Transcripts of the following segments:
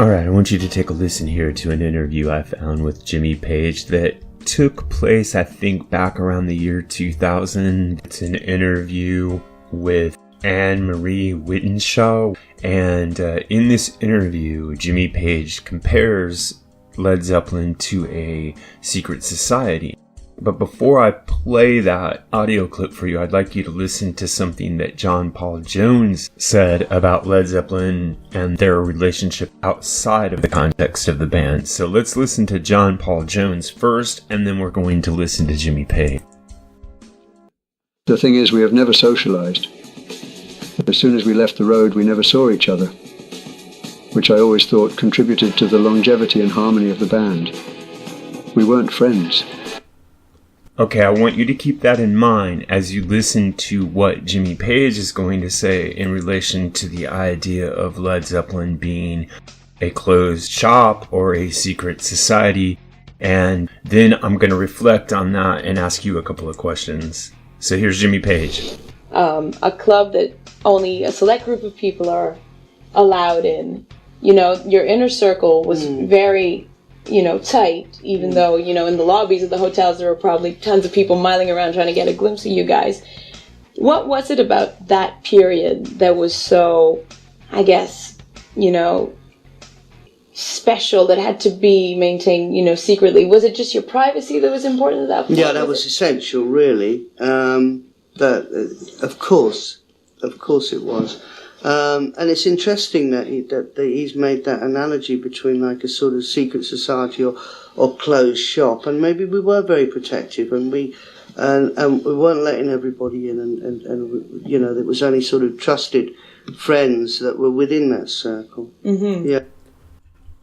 Alright, I want you to take a listen here to an interview I found with Jimmy Page that took place, I think, back around the year 2000. It's an interview with Anne-Marie Wittenshaw, and in this interview, Jimmy Page compares Led Zeppelin to a secret society. But before I play that audio clip for you, I'd like you to listen to something that John Paul Jones said about Led Zeppelin and their relationship outside of the context of the band. So let's listen to John Paul Jones first, and then we're going to listen to Jimmy Page. The thing is, we have never socialized. As soon as we left the road, we never saw each other, which I always thought contributed to the longevity and harmony of the band. We weren't friends. Okay, I want you to keep that in mind as you listen to what Jimmy Page is going to say in relation to the idea of Led Zeppelin being a closed shop or a secret society. And then I'm going to reflect on that and ask you a couple of questions. So here's Jimmy Page. A club that only a select group of people are allowed in. You know, your inner circle was very, tight, even though, in the lobbies of the hotels there were probably tons of people miling around trying to get a glimpse of you guys. What was it about that period that was so, I guess, special, that had to be maintained, secretly? Was it just your privacy that was important at that point? Yeah, that was essential, really. Of course it was. And it's interesting that he's made that analogy between like a sort of secret society or closed shop, and maybe we were very protective, and we weren't letting everybody in, and there was only sort of trusted friends that were within that circle. Mm-hmm. Yeah.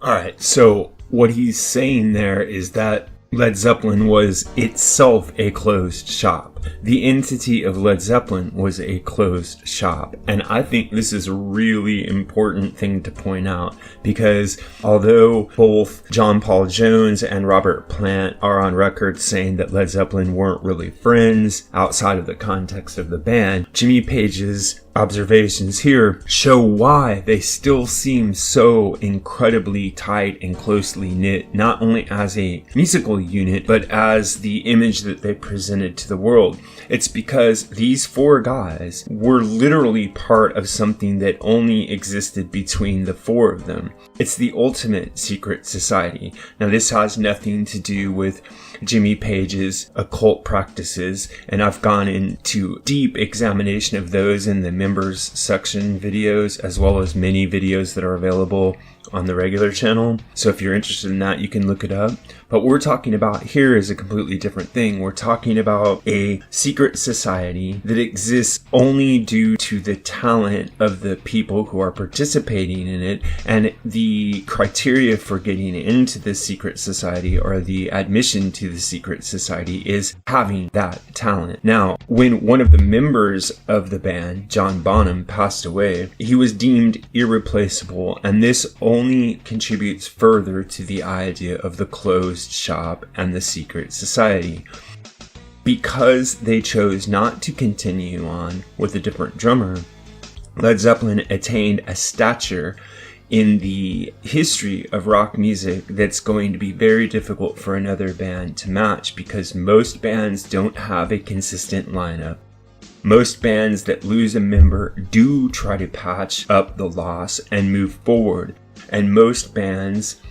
All right. So what he's saying there is that Led Zeppelin was itself a closed shop. The entity of Led Zeppelin was a closed shop. And I think this is a really important thing to point out, because although both John Paul Jones and Robert Plant are on record saying that Led Zeppelin weren't really friends outside of the context of the band, Jimmy Page's observations here show why they still seem so incredibly tight and closely knit, not only as a musical unit, but as the image that they presented to the world. It's because these four guys were literally part of something that only existed between the four of them. It's the ultimate secret society. Now, this has nothing to do with Jimmy Page's occult practices, and I've gone into deep examination of those in the members section videos, as well as many videos that are available on the regular channel. So if you're interested in that, you can look it up. But what we're talking about here is a completely different thing. We're talking about a secret society that exists only due to the talent of the people who are participating in it, and the criteria for getting into this secret society, or the admission to the secret society, is having that talent. Now, when one of the members of the band, John Bonham, passed away, he was deemed irreplaceable, and this only contributes further to the idea of the closed shop and the secret society. Because they chose not to continue on with a different drummer, Led Zeppelin attained a stature in the history of rock music that's going to be very difficult for another band to match, because most bands don't have a consistent lineup. Most bands that lose a member do try to patch up the loss and move forward. And most bands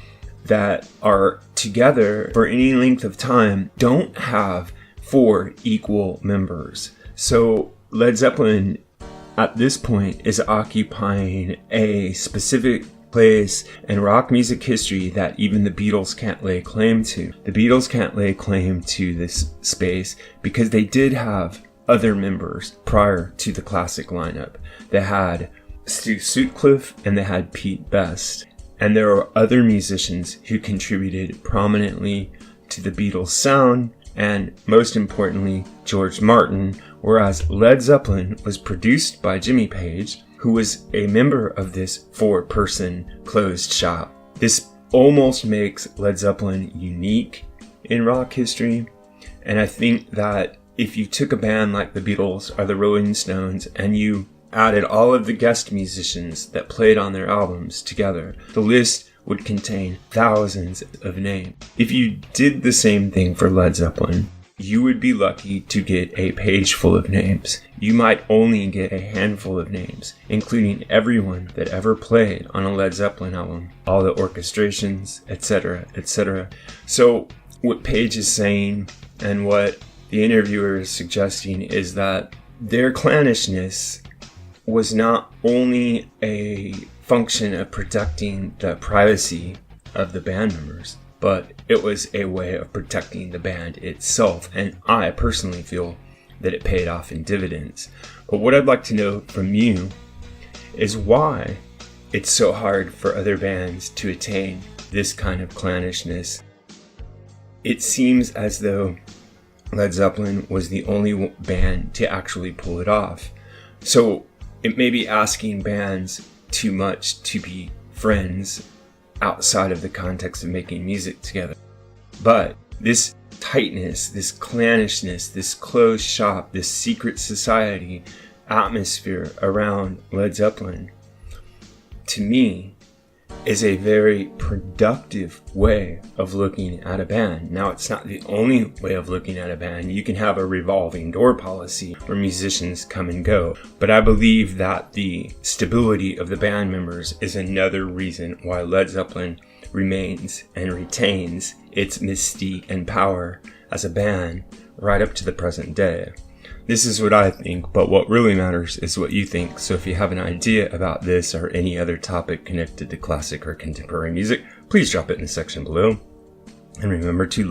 that are together for any length of time don't have four equal members. So Led Zeppelin at this point is occupying a specific place in rock music history that even the Beatles can't lay claim to. The Beatles can't lay claim to this space because they did have other members prior to the classic lineup. They had Stu Sutcliffe and they had Pete Best. And there are other musicians who contributed prominently to the Beatles' sound, and most importantly, George Martin, whereas Led Zeppelin was produced by Jimmy Page, who was a member of this four-person closed shop. This almost makes Led Zeppelin unique in rock history, and I think that if you took a band like the Beatles or the Rolling Stones and you added all of the guest musicians that played on their albums together, the list would contain thousands of names. If you did the same thing for Led Zeppelin, you would be lucky to get a page full of names. You might only get a handful of names, including everyone that ever played on a Led Zeppelin album, all the orchestrations, etc., etc. So what Page is saying and what the interviewer is suggesting is that their clannishness was not only a function of protecting the privacy of the band members, but it was a way of protecting the band itself, and I personally feel that it paid off in dividends. But what I'd like to know from you is why it's so hard for other bands to attain this kind of clannishness. It seems as though Led Zeppelin was the only band to actually pull it off. So it may be asking bands too much to be friends outside of the context of making music together. But this tightness, this clannishness, this closed shop, this secret society atmosphere around Led Zeppelin, to me, is a very productive way of looking at a band. Now, it's not the only way of looking at a band. You can have a revolving door policy where musicians come and go. But I believe that the stability of the band members is another reason why Led Zeppelin remains and retains its mystique and power as a band right up to the present day. This is what I think, but what really matters is what you think. So if you have an idea about this or any other topic connected to classic or contemporary music, please drop it in the section below. And remember to